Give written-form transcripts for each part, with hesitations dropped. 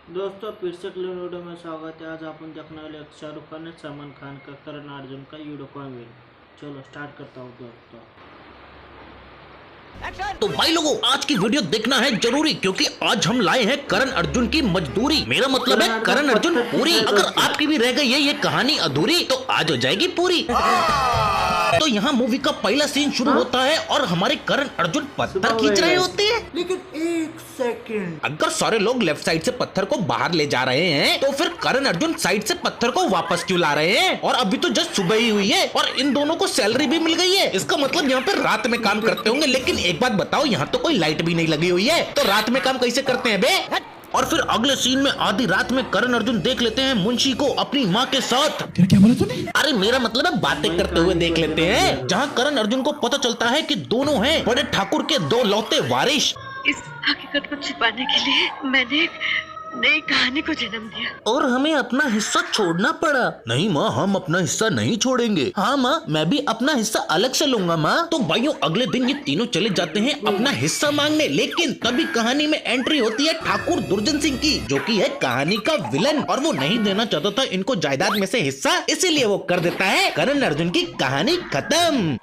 दोस्तों फिर से अगले वीडियो में स्वागत है। आज अपन देखने वाले शाहरुख खान ने सलमान खान का करण अर्जुन का यूडो कॉइन। चलो स्टार्ट करता हूँ दोस्तों। तो भाई लोगों, आज की वीडियो देखना है जरूरी, क्योंकि आज हम लाए हैं करण अर्जुन की मजदूरी। मेरा मतलब है करण अर्जुन पूरी। अगर आपकी भी रह गई है ये कहानी अधूरी, तो आज हो जाएगी पूरी। तो यहाँ मूवी का पहला सीन शुरू होता है और हमारे करण अर्जुन पत्थर खींच रहे होते हैं। लेकिन एक सेकंड, अगर सारे लोग लेफ्ट साइड से पत्थर को बाहर ले जा रहे हैं, तो फिर करण अर्जुन साइड से पत्थर को वापस क्यों ला रहे हैं? और अभी तो जस्ट सुबह ही हुई है और इन दोनों को सैलरी भी मिल गई है। इसका मतलब यहाँ पे रात में काम करते होंगे। लेकिन एक बात बताओ, यहाँ तो कोई लाइट भी नहीं लगी हुई है, तो रात में काम कैसे करते हैं बे? और फिर अगले सीन में आधी रात में करण अर्जुन देख लेते हैं मुंशी को अपनी माँ के साथ। क्या बोला तूने? अरे मेरा मतलब है बातें करते हुए देख लेते हैं, जहाँ करण अर्जुन को पता चलता है कि दोनों हैं बड़े ठाकुर के दो लौते वारिश। इस हकीकत को छिपाने के लिए मैंने नई कहानी को जन्म दिया और हमें अपना हिस्सा छोड़ना पड़ा। नहीं माँ, हम अपना हिस्सा नहीं छोड़ेंगे। हाँ माँ, मैं भी अपना हिस्सा अलग से लूंगा माँ। तो भाइयों, अगले दिन ये तीनों चले जाते हैं अपना हिस्सा मांगने। लेकिन तभी कहानी में एंट्री होती है ठाकुर दुर्जन सिंह की, जो कि है कहानी का विलन, और वो नहीं देना चाहता था इनको जायदाद में से हिस्सा, इसीलिए वो कर देता है करण अर्जुन की कहानी खत्म।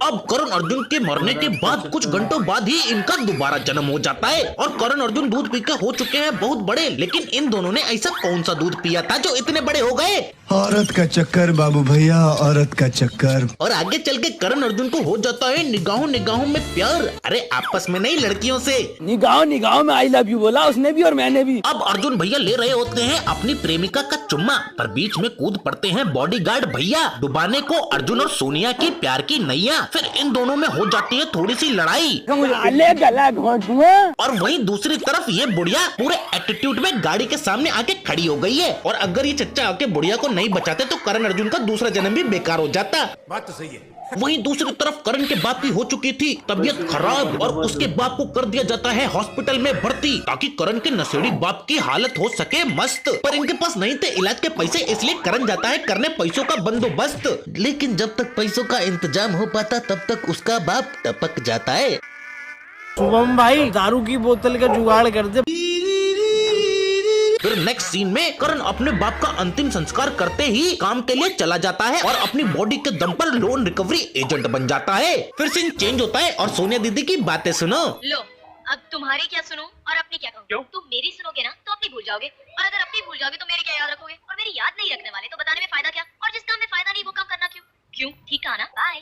अब करण अर्जुन के मरने के बाद कुछ घंटों बाद ही इनका दोबारा जन्म हो जाता है और करण अर्जुन दूध पीकर हो चुके हैं बहुत बड़े। लेकिन इन दोनों ने ऐसा कौन सा दूध पिया था जो इतने बड़े हो गए? औरत का चक्कर बाबू भैया, औरत का चक्कर। और आगे चल के करण अर्जुन को हो जाता है निगाहों निगाहों में प्यार। अरे आपस में नहीं, लड़कियों से। निगाहों निगाहों में आई लव यू बोला उसने भी और मैंने भी। अब अर्जुन भैया ले रहे होते हैं अपनी प्रेमिका का चुम्मा, पर बीच में कूद पड़ते हैं बॉडीगार्ड भैया, डुबाने को अर्जुन और सोनिया की प्यार की नैया। फिर इन दोनों में हो जाती है थोड़ी सी लड़ाई। गला घोंट दूंगा। और वहीं दूसरी तरफ ये बुढ़िया पूरे एटीट्यूड में गाड़ी के सामने आके खड़ी हो गई है। और अगर ये चच्चा आके बुढ़िया को नहीं बचाते तो करण अर्जुन का दूसरा जन्म भी बेकार हो जाता। बात तो सही है। वहीं दूसरी तरफ करण के बाप की हो चुकी थी तबीयत खराब, और उसके बाप को कर दिया जाता है हॉस्पिटल में भर्ती, ताकि करण के नशेड़ी बाप की हालत हो सके मस्त। पर इनके पास नहीं थे इलाज के पैसे, इसलिए करण जाता है करने पैसों का बंदोबस्त। लेकिन जब तक पैसों का इंतजाम हो पाता तब तक उसका बाप टपक जाता है। शुभम भाई, दारू की बोतल का जुगाड़ कर दे। फिर नेक्स्ट सीन में करण अपने बाप का अंतिम संस्कार करते ही काम के लिए चला जाता है और अपनी बॉडी के दम पर लोन रिकवरी एजेंट बन जाता है। फिर सीन चेंज होता है और सोनिया दीदी की बातें सुनो। लो, अब तुम्हारी क्या सुनो और अपनी क्या कहूँ? क्यों? तुम मेरी सुनोगे ना तो अपनी भूल जाओगे, और अगर अपनी भूल जाओगे तो मेरी क्या याद रखोगे? और मेरी याद नहीं रखने वाले तो बताने में फायदा क्या? और जिस काम में फायदा नहीं वो काम करना क्यों? क्यों? ठीक है ना? बाय।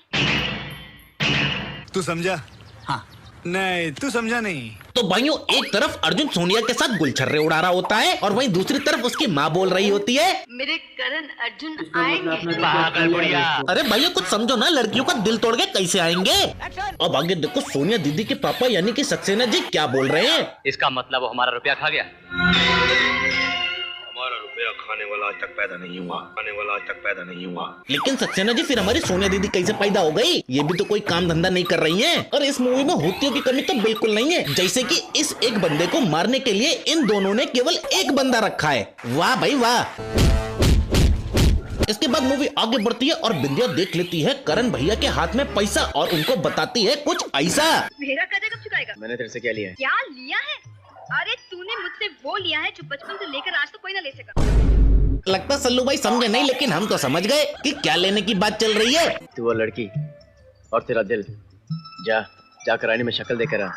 तू समझा? हाँ। नहीं, तू समझा नहीं। तो भाइयों, एक तरफ अर्जुन सोनिया के साथ गुलछर्रे उड़ा रहा होता है और वहीं दूसरी तरफ उसकी माँ बोल रही होती है, मेरे करण अर्जुन आएंगे। अरे भैया कुछ समझो ना, लड़कियों का दिल तोड़ के कैसे आएंगे? अब आगे देखो सोनिया दीदी के पापा यानी कि सक्सेना जी क्या बोल रहे हैं। इसका मतलब वो हमारा रुपया खा गया। हमारा रुपया खाने वाला आज तक पैदा नहीं हुआ, खाने वाला आज तक पैदा नहीं हुआ। लेकिन सक्सेना जी, फिर हमारी सोनिया दीदी कैसे पैदा हो गई? ये भी तो कोई काम धंधा नहीं कर रही हैं। और इस मूवी में होतियों की कमी तो बिल्कुल नहीं है, जैसे कि इस एक बंदे को मारने के लिए इन दोनों ने केवल एक बंदा रखा है। वाह भाई वाह। इसके बाद मूवी आगे बढ़ती है और बिंदिया देख लेती है करण भैया के हाथ में पैसा और उनको बताती है कुछ ऐसा। मेरा कर्जा कब चुकाएगा? मैंने तेरे से क्या लिया है? क्या लिया है? अरे तूने मुझसे वो लिया है जो बचपन से लेकर आज तक कोई ना ले सका। लगता सल्लू भाई समझे नहीं, लेकिन हम तो समझ गए कि क्या लेने की बात चल रही है। तू वो लड़की और तेरा दिल, जा जाकर आईने में शक्ल देकर आ।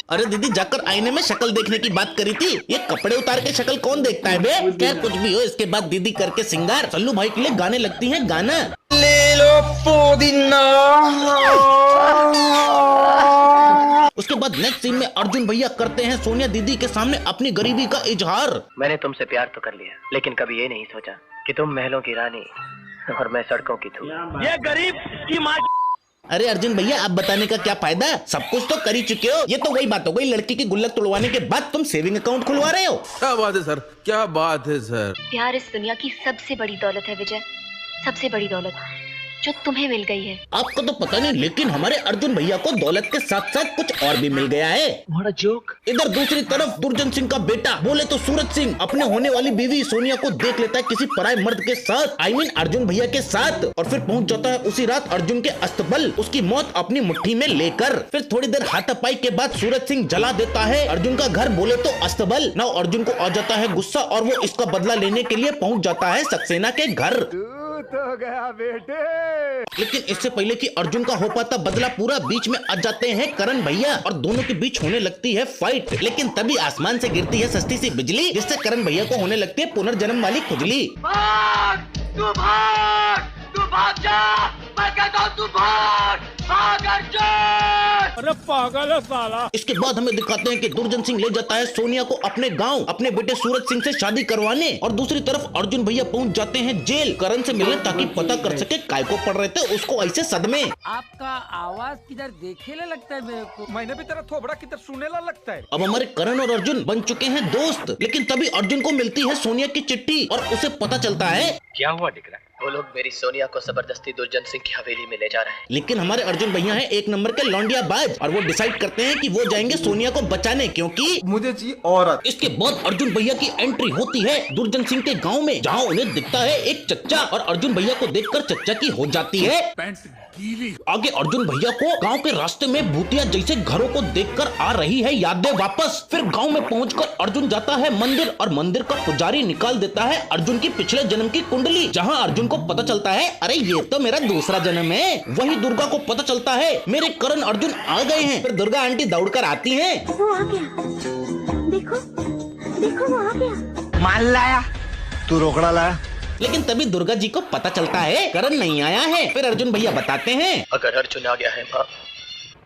अरे दीदी, जाकर आईने में शक्ल देखने की बात करी थी, ये कपड़े उतार के शक्ल कौन देखता है बे? खैर कुछ भी हो, इसके बाद दीदी करके सिंगार सल्लू भाई के लिए गाने लगती हैं गाना। ले लो पुदीना। उसके बाद नेक्स्ट सीन में अर्जुन भैया करते हैं सोनिया दीदी के सामने अपनी गरीबी का इजहार। मैंने तुमसे प्यार तो कर लिया, लेकिन कभी ये नहीं सोचा कि तुम महलों की रानी और मैं सड़कों की धूल। ये गरीब की माँ। अरे अर्जुन भैया, आप बताने का क्या फायदा? सब कुछ तो कर ही चुके हो। ये तो वही बात हो गई, लड़की की गुल्लक तोड़वाने के बाद तुम सेविंग अकाउंट खुलवा रहे हो। क्या बात है सर, क्या बात है सर। प्यार इस दुनिया की सबसे बड़ी दौलत है विजय, सबसे बड़ी दौलत। जो तुम्हें मिल गई है। आपको तो पता नहीं, लेकिन हमारे अर्जुन भैया को दौलत के साथ साथ कुछ और भी मिल गया है। What a joke. इधर दूसरी तरफ दुर्जन सिंह का बेटा बोले तो सूरज सिंह अपने होने वाली बीवी सोनिया को देख लेता है किसी पराये मर्द के साथ, आई मीन अर्जुन भैया के साथ, और फिर पहुंच जाता है उसी रात अर्जुन के अस्तबल उसकी मौत अपनी मुट्ठी में लेकर। फिर थोड़ी देर हाथापाई के बाद सूरज सिंह जला देता है अर्जुन का घर बोले तो अस्तबल। ना अर्जुन को आ जाता है गुस्सा और वो इसका बदला लेने के लिए पहुंच जाता है सक्सेना के घर। तो गया बेटे। लेकिन इससे पहले कि अर्जुन का हो पाता बदला पूरा, बीच में आ जाते हैं करण भैया और दोनों के बीच होने लगती है फाइट। लेकिन तभी आसमान से गिरती है सस्ती सी बिजली, जिससे करण भैया को होने लगती है पुनर्जन्म वाली खुजली। तू भाग जा, मैं कहता हूं तू भाग अर्जुन। अरे पागल है साला। इसके बाद हमें दिखाते हैं कि दुर्जन सिंह ले जाता है सोनिया को अपने गांव अपने बेटे सूरज सिंह से शादी करवाने, और दूसरी तरफ अर्जुन भैया पहुंच जाते हैं जेल करण से मिलने, ताकि पता कर सके काय को पड़ रहे थे उसको ऐसे सदमे। आपका आवाज किधर देखेले लगता है मेरे को, मैंने भी तेरा थोबड़ा किधर सुनेला लगता है। अब हमारे करण और अर्जुन बन चुके हैं दोस्त, लेकिन तभी अर्जुन को मिलती है सोनिया की चिट्ठी और उसे पता चलता है क्या हुआ दिख रहा है। वो लोग मेरी सोनिया को जबरदस्ती दुर्जन सिंह की हवेली में ले जा रहे हैं। लेकिन हमारे अर्जुन भैया हैं एक नंबर के लौंडिया बाज, और वो डिसाइड करते हैं कि वो जाएंगे सोनिया को बचाने, क्योंकि मुझे चाहिए औरत। इसके बाद अर्जुन भैया की एंट्री होती है दुर्जन सिंह के गांव में, जहां उन्हें दिखता है एक चच्चा, और अर्जुन भैया को देखकर चच्चा की हो जाती है आगे अर्जुन भैया को गांव के रास्ते में भूतिया जैसे घरों को देखकर आ रही है यादें वापस। फिर गांव में पहुंचकर अर्जुन जाता है मंदिर, और मंदिर का पुजारी निकाल देता है अर्जुन की पिछले जन्म की कुंडली, जहां अर्जुन को पता चलता है अरे ये तो मेरा दूसरा जन्म है। वही दुर्गा को पता चलता है मेरे करण अर्जुन आ गए हैं। फिर दुर्गा आंटी दौड़कर आती हैं। वो आ गया, देखो देखो वो आ गया। मान लाया तू रोकड़ा लाया। लेकिन तभी दुर्गा जी को पता चलता है करण नहीं आया है। फिर अर्जुन भैया बताते हैं अगर अर्जुन आ गया है माँ,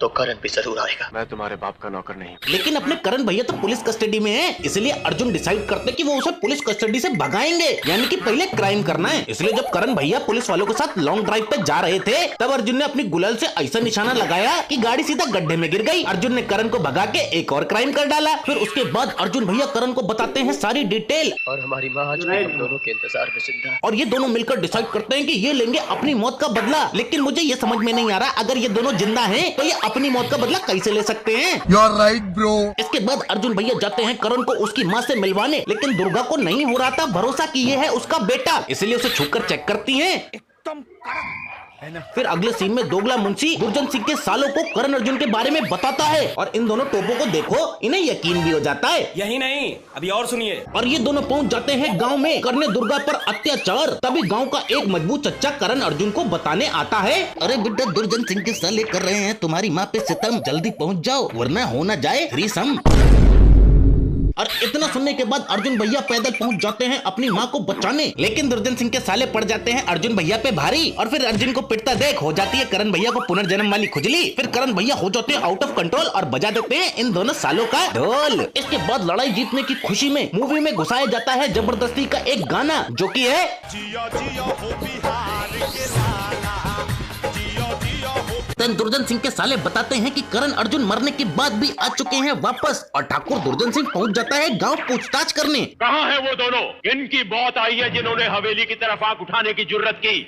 तो करण भी जरूर आएगा। मैं तुम्हारे बाप का नौकर नहीं। लेकिन अपने करण भैया तो पुलिस कस्टडी में है, इसलिए अर्जुन डिसाइड करते कि वो उसे पुलिस कस्टडी से भगाएंगे, यानी कि पहले क्राइम करना है। इसलिए जब करण भैया पुलिस वालों के साथ लॉन्ग ड्राइव पे जा रहे थे, तब अर्जुन ने अपनी गुलाल से ऐसा निशाना लगाया कि गाड़ी सीधा गड्ढे में गिर गई। अर्जुन ने करण को भगा के एक और क्राइम कर डाला। फिर उसके बाद अर्जुन भैया करण को बताते हैं सारी डिटेल, और हमारी माँ आज भी हम दोनों के इंतजार में जिंदा है। और ये दोनों मिलकर डिसाइड करते हैं कि ये लेंगे अपनी मौत का बदला। लेकिन मुझे ये समझ में नहीं आ रहा, अगर ये दोनों जिंदा हैं तो ये अपनी मौत का बदला कैसे ले सकते हैं। You are right bro. इसके बाद अर्जुन भैया जाते हैं करण को उसकी माँ से मिलवाने, लेकिन दुर्गा को नहीं हो रहा था भरोसा कि ये है उसका बेटा, इसलिए उसे छूकर चेक करती हैं। एकदम फिर अगले सीन में दोगला मुंशी दुर्जन सिंह के सालों को करण अर्जुन के बारे में बताता है, और इन दोनों टोपों को देखो इन्हें यकीन भी हो जाता है। यही नहीं, अभी और सुनिए। और ये दोनों पहुंच जाते हैं गांव में करने दुर्गा पर अत्याचार। तभी गांव का एक मजबूत चच्चा करण अर्जुन को बताने आता है, अरे बेटा दुर्जन सिंह के साले कर रहे हैं तुम्हारी माँ पे सितम, जल्दी पहुँच जाओ वरना हो न जाए थ्रीसम। और इतना सुनने के बाद अर्जुन भैया पैदल पहुंच जाते हैं अपनी माँ को बचाने, लेकिन दुर्जन सिंह के साले पड़ जाते हैं अर्जुन भैया पे भारी, और फिर अर्जुन को पिटता देख हो जाती है करण भैया को पुनर्जन्म वाली खुजली। फिर करण भैया हो जाते हैं आउट ऑफ कंट्रोल और बजा देते हैं इन दोनों सालों का ढोल। इसके बाद लड़ाई जीतने की खुशी में मूवी में घुसाया जाता है जबरदस्ती का एक गाना, जो की है दुर्जन सिंह के साले बताते हैं कि करण अर्जुन मरने के बाद भी आ चुके हैं वापस, और ठाकुर दुर्जन सिंह पहुंच जाता है गांव पूछताछ करने। कहाँ है वो दोनों? इनकी मौत आई है जिन्होंने हवेली की तरफ आंख उठाने की जुर्रत की।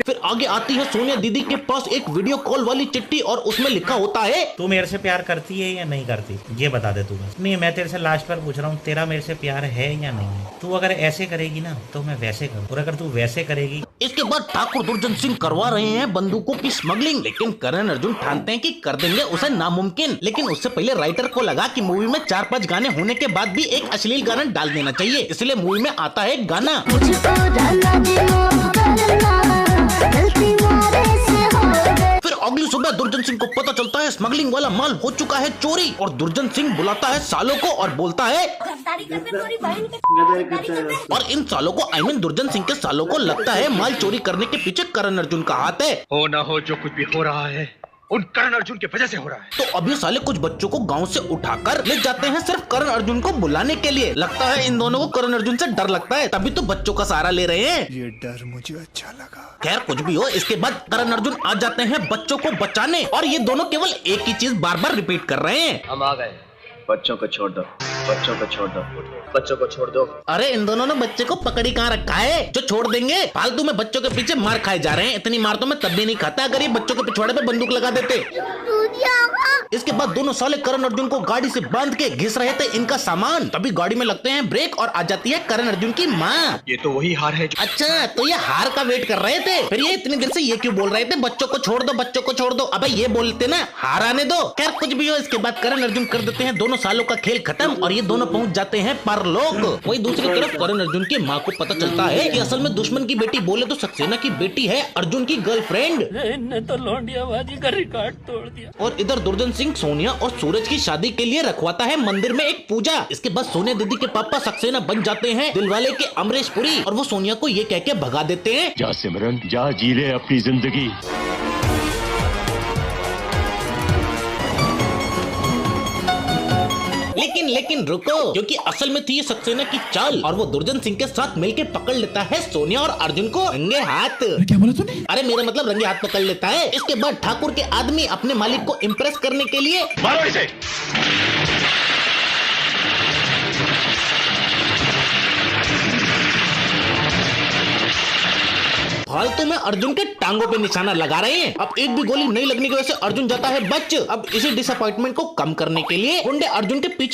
फिर आगे आती है सोनिया दीदी के पास एक वीडियो कॉल वाली चिट्ठी, और उसमें लिखा होता है तू मेरे से प्यार करती है या नहीं करती, ये बता दे तू बस। नहीं, मैं तेरे से लास्ट पर पूछ रहा हूँ, तेरा मेरे से प्यार है या नहीं है? तू अगर ऐसे करेगी ना तो मैं वैसे करूँ, और अगर तू वैसे करेगी। इसके बाद ठाकुर दुर्जन सिंह करवा रहे हैं बंदूकों की स्मगलिंग, लेकिन करण अर्जुन ठानते हैं कि कर देंगे उसे नामुमकिन। लेकिन उससे पहले राइटर को लगा कि मूवी में 4-5 गाने होने के बाद भी एक अश्लील गाना डाल देना चाहिए, इसलिए मूवी में आता है गाना। फिर अगली सुबह दुर्जन सिंह को पता चलता है स्मगलिंग वाला माल हो चुका है चोरी, और दुर्जन सिंह बुलाता है सालों को और बोलता है, और इन सालों को आई मीन दुर्जन सिंह के सालों को लगता है माल चोरी करने के पीछे करण अर्जुन का हाथ है। हो ना हो जो कुछ भी हो रहा है उन करण अर्जुन की वजह से हो रहा है। तो अभी साले कुछ बच्चों को गांव से उठाकर ले जाते हैं सिर्फ करण अर्जुन को बुलाने के लिए। लगता है इन दोनों को करण अर्जुन से डर लगता है, तभी तो बच्चों का सहारा ले रहे हैं। ये डर मुझे अच्छा लगा। खैर कुछ भी हो, इसके बाद करण अर्जुन आ जाते हैं बच्चों को बचाने, और ये दोनों केवल एक ही चीज बार बार रिपीट कर रहे हैं, हम आ गए, बच्चों को छोड़ दो। बच्चों को छोड़ दो, बच्चों को छोड़ दो। अरे इन दोनों ने बच्चे को पकड़ी कहाँ रखा है जो छोड़ देंगे? फालतू में बच्चों के पीछे मार खाए जा रहे हैं। इतनी मार तो मैं तब भी नहीं खाता अगर ये बच्चों के पिछवाड़े पे बंदूक लगा देते। इसके बाद दोनों साले करण अर्जुन को गाड़ी से बांध के घिस रहे थे इनका सामान। तभी गाड़ी में लगते हैं ब्रेक और आ जाती है करण अर्जुन की माँ। ये तो वही हार है अच्छा, तो ये हार का वेट कर रहे थे। फिर ये इतनी देर से ये क्यों बोल रहे थे बच्चों को छोड़ दो, बच्चों को छोड़ दो? अबे ये बोलते ना हार आने दो। खैर कुछ भी हो, इसके बाद करण अर्जुन कर देते हैं दोनों सालों का खेल खत्म और ये दोनों पहुंच जाते हैं परलोक। वही दूसरी तरफ करण अर्जुन की माँ को पता चलता है कि असल में दुश्मन की बेटी बोले तो सक्सेना की बेटी है अर्जुन की गर्लफ्रेंड। तो लौंडियाबाजी का रिकॉर्ड तोड़ दिया। और इधर दुर्जन सिंह सोनिया और सूरज की शादी के लिए रखवाता है मंदिर में एक पूजा। इसके बाद सोनिया दीदी के पापा सक्सेना बन जाते हैं दिलवाले के अमरीश पुरी और वो सोनिया को ये कह के भगा देते हैं, जा सिमरन, जा जी ले अपनी जिंदगी। लेकिन रुको, क्योंकि असल में थी ये सक्सेना की चाल और वो दुर्जन सिंह के साथ मिलके पकड़ लेता है सोनिया और अर्जुन को रंगे हाथ। क्या बोला तूने? अरे मेरा मतलब रंगे हाथ पकड़ लेता है। इसके बाद ठाकुर के आदमी अपने मालिक को इम्प्रेस करने के लिए मारो इसे। फालतू में अर्जुन के टांगों पे निशाना लगा रहे हैं। अब एक भी गोली नहीं लगने की वजह से अर्जुन जाता है बच। अब इसी डिसअपॉइंटमेंट को कम करने के लिए गुंडे अर्जुन के पीछे